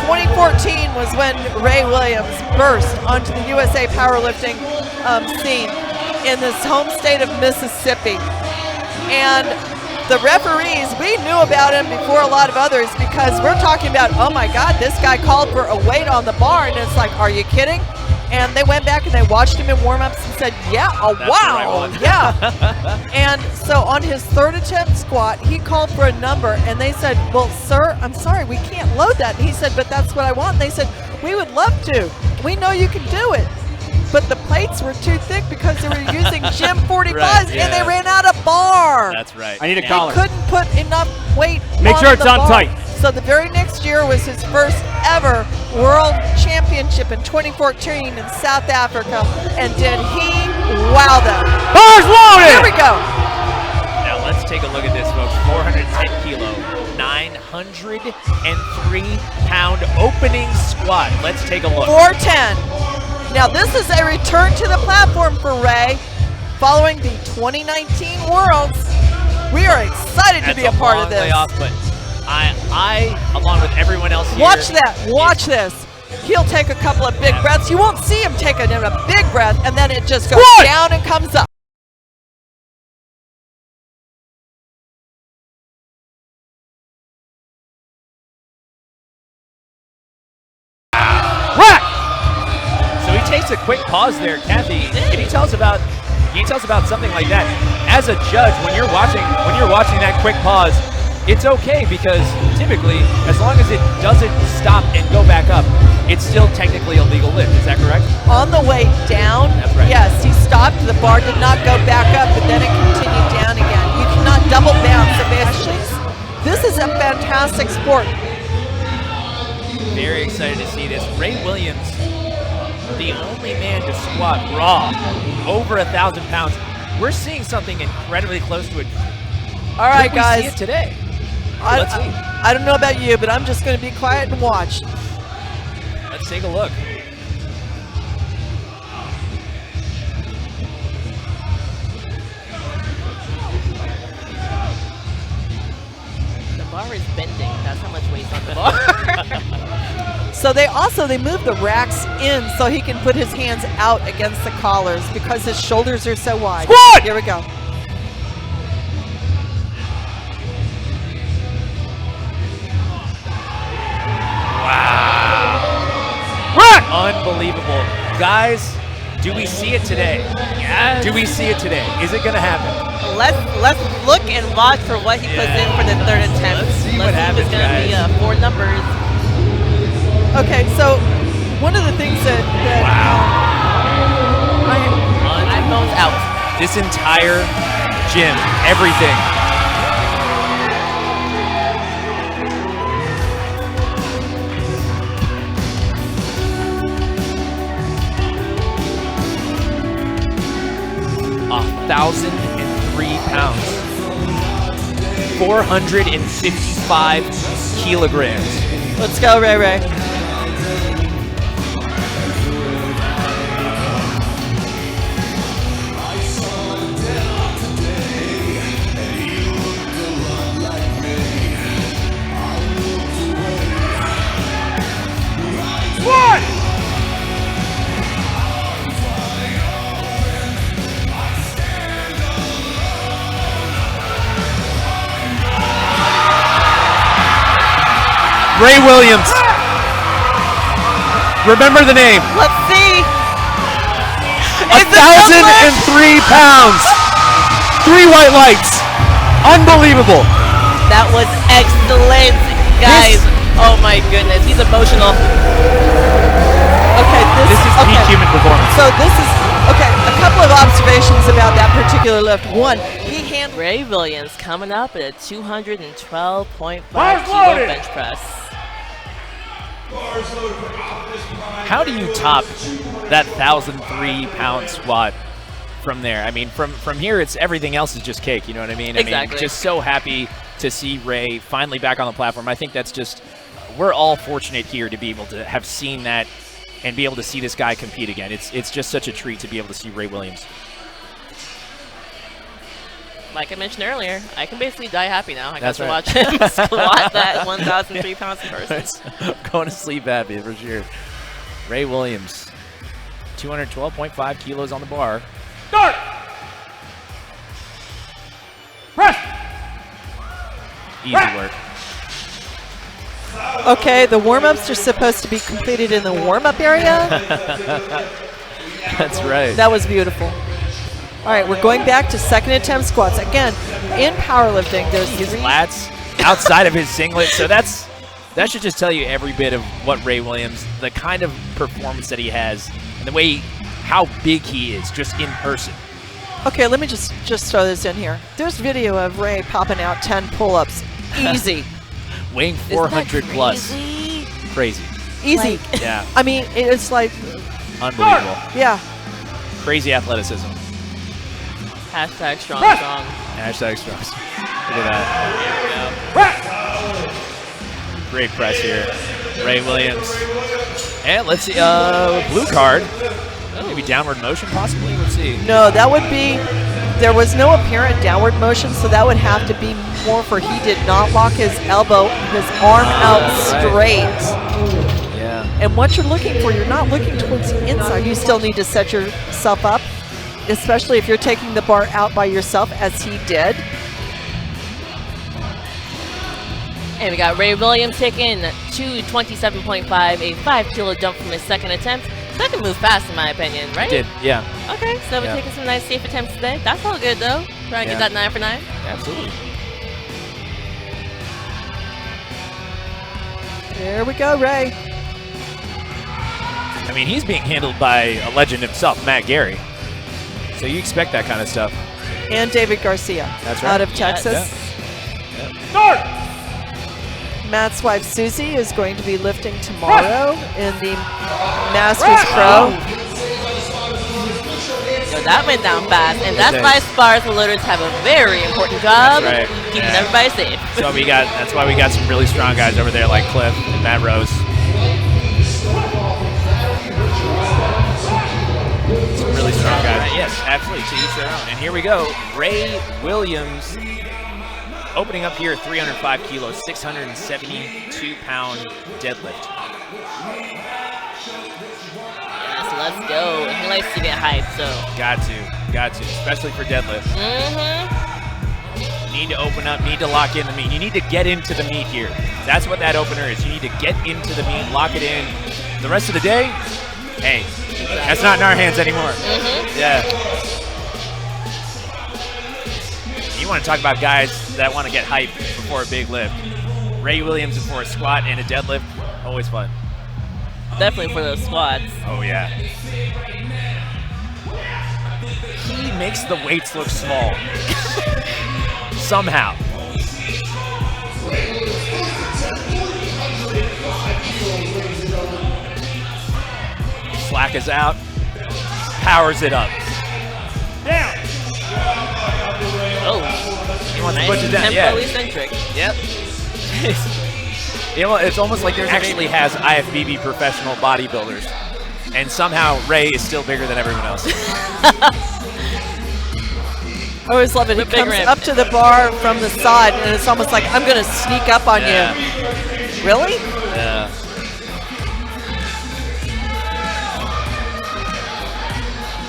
2014 was when Ray Williams burst onto the USA powerlifting scene in this home state of Mississippi. And the referees, we knew about him before a lot of others because we're talking about, oh my God, this guy called for a weight on the bar, and it's like, are you kidding? And they went back and they watched him in warm-ups and said, yeah, oh wow, yeah. And so on his third attempt squat, he called for a number, and they said, well, sir, I'm sorry, we can't load that. And he said, but that's what I want. And they said, we would love to. We know you can do it. But the plates were too thick because they were using Gym 45s, right, yeah. And they ran out of bar. That's right. I need a collar. They couldn't put enough weight Make on sure it's the on bar. tight. So the very next year was his first ever World Championship in 2014 in South Africa. And did he wow them. Bars loaded! Here we go. Now let's take a look at this, folks. 410 kilo, 903-pound opening squat. Let's take a look. 410. Now this is a return to the platform for Ray following the 2019 Worlds. We are excited to be a part of this. Off, but I, along with everyone else here. Watch that, watch this. He'll take a couple of big breaths. You won't see him take a big breath, and then it just goes down and comes up. Takes a quick pause there, Kathy. Can you tell us about something like that? As a judge, when you're watching that quick pause, it's okay because typically, as long as it doesn't stop and go back up, it's still technically a legal lift. Is that correct? On the way down, that's right. Yes, he stopped. The bar did not go back up, but then it continued down again. You cannot double bounce eventually. This is a fantastic sport. Very excited to see this. Ray Williams, the only man to squat raw over 1,000 pounds. We're seeing something incredibly close to it. All right, guys. See it today. Let's see. I don't know about you, but I'm just going to be quiet and watch. Let's take a look. The bar is bending. That's how much weight's on the bar. So they move the racks in so he can put his hands out against the collars because his shoulders are so wide. Squat! Here we go. Wow. Unbelievable. Guys, do we see it today? Yes. Do we see it today? Is it going to happen? Let's look and watch for what he puts in for the third attempt. Let's see what happens, guys. It's going to be 4 numbers. Okay, so one of the things that iPhone's out. This entire gym, everything. £1,003, 455 kilograms. Let's go, Ray Ray. Ray Williams. Remember the name. Let's see. 1,003 pounds. 3 white lights. Unbelievable. That was excellent, guys. Oh my goodness, he's emotional. Okay, this is peak human performance. So this is, okay, a couple of observations about that particular lift. One, he handled Ray Williams coming up at a 212.5 kilo bench press. How do you top that 1,003-pound squat from there? I mean, from here, it's everything else is just cake. You know what I mean? Exactly. I mean, just so happy to see Ray finally back on the platform. I think that's just, we're all fortunate here to be able to have seen that and be able to see this guy compete again. It's just such a treat to be able to see Ray Williams. Like I mentioned earlier, I can basically die happy now. I That's got to right. watch him squat that 1,003 pounds in person. Going to sleep happy for sure. Ray Williams, 212.5 kilos on the bar. Start. Press. Easy work. Okay, the warm-ups are supposed to be completed in the warm-up area. That's right. That was beautiful. All right, we're going back to second attempt squats. Again, in powerlifting, there's His three. lats outside of his singlet. So that should just tell you every bit of what Ray Williams, the kind of performance that he has, and the way how big he is just in person. Okay, let me just throw this in here. There's video of Ray popping out 10 pull-ups. Easy. Weighing 400 plus. Crazy. Easy. Yeah. I mean, it's like, Unbelievable. yeah. Crazy athleticism. Hashtag strong. Hashtag strokes. Look at that. Great press here. Ray Williams. And let's see, blue card. Maybe downward motion possibly. Let's see. No, that would be, there was no apparent downward motion, so that would have to be more for he did not lock his elbow, his arm out straight. Yeah. And what you're looking for, you're not looking towards the inside. You still need to set yourself up, especially if you're taking the bar out by yourself, as he did. And we got Ray Williams taking 227.5, a 5 kilo jump from his second attempt. That can move fast in my opinion, right? Did, yeah. Okay, so we're taking some nice safe attempts today. That's all good though. Trying to get that 9 for 9. Absolutely. There we go, Ray. I mean, he's being handled by a legend himself, Matt Gary. So you expect that kind of stuff. And David Garcia. That's right. Out of Texas. Start. Matt's wife Susie is going to be lifting tomorrow in the Masters Pro. So that went down fast, and that's why spars and loaders have a very important job keeping everybody safe. So that's why we got some really strong guys over there like Cliff and Matt Rose. Some really strong guys. Yes, absolutely, to each their own. And here we go, Ray Williams opening up here, 305 kilos, 672-pound deadlift. Yes, let's go. And he likes to get hyped, so. Got to, especially for deadlift. Need to open up, need to lock in the meat. You need to get into the meat here. That's what that opener is. You need to get into the meat, lock it in. The rest of the day, hey, that's not in our hands anymore. Yeah. You want to talk about guys that want to get hyped before a big lift. Ray Williams before a squat and a deadlift, always fun. Definitely for those squats. Oh, yeah. He makes the weights look small. Somehow. Slack is out. Powers it up. Down. Oh, He wants to nice push it down. tempo eccentric. Yep. It's almost like there's actually has IFBB professional bodybuilders, and somehow Ray is still bigger than everyone else. I always love it. He comes up to the bar from the side, and it's almost like, I'm going to sneak up on you. Really? Yeah.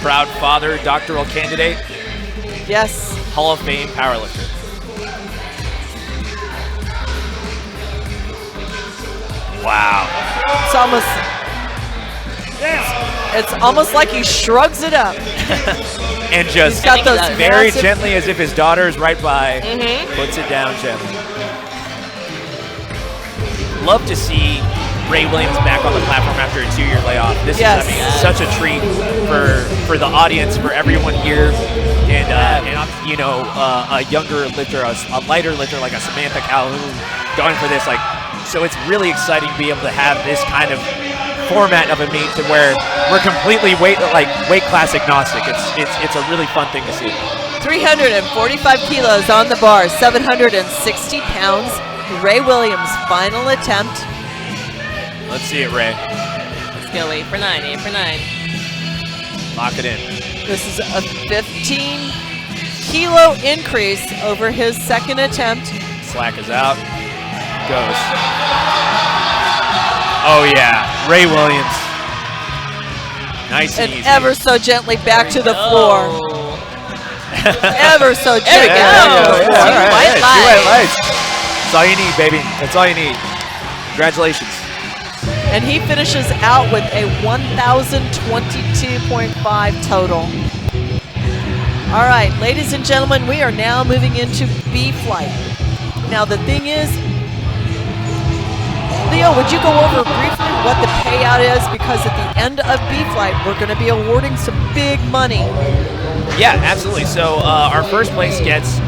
Proud father, doctoral candidate, Yes. Hall of Fame powerlifter. Wow. It's almost like he shrugs it up. And just He's got those very massive- gently, as if his daughter is right by, puts it down gently. Love to see Ray Williams back on the platform after a 2-year layoff. This is, I mean, such a treat for the audience, for everyone here, and you know, a younger lifter, a lighter lifter like a Samantha Calhoun going for this. Like, so it's really exciting to be able to have this kind of format of a meet to where we're completely weight class agnostic. It's a really fun thing to see. 345 kilos on the bar, 760 pounds. Ray Williams' final attempt. Let's see it, Ray. Let's go 8 for 9, 8 for 9. Lock it in. This is a 15 kilo increase over his second attempt. Slack is out. Goes. Oh, yeah. Ray Williams. Nice and And easy. ever so gently back to the floor. Oh. Ever so There we gently. go. Yeah, Two all right, white yeah, 2 white lights. lights. That's all you need, baby. That's all you need. Congratulations. And he finishes out with a 1,022.5 total. All right, ladies and gentlemen, we are now moving into B flight. Now the thing is, Leo, would you go over briefly what the payout is? Because at the end of B flight, we're going to be awarding some big money. Yeah, absolutely. So our first place gets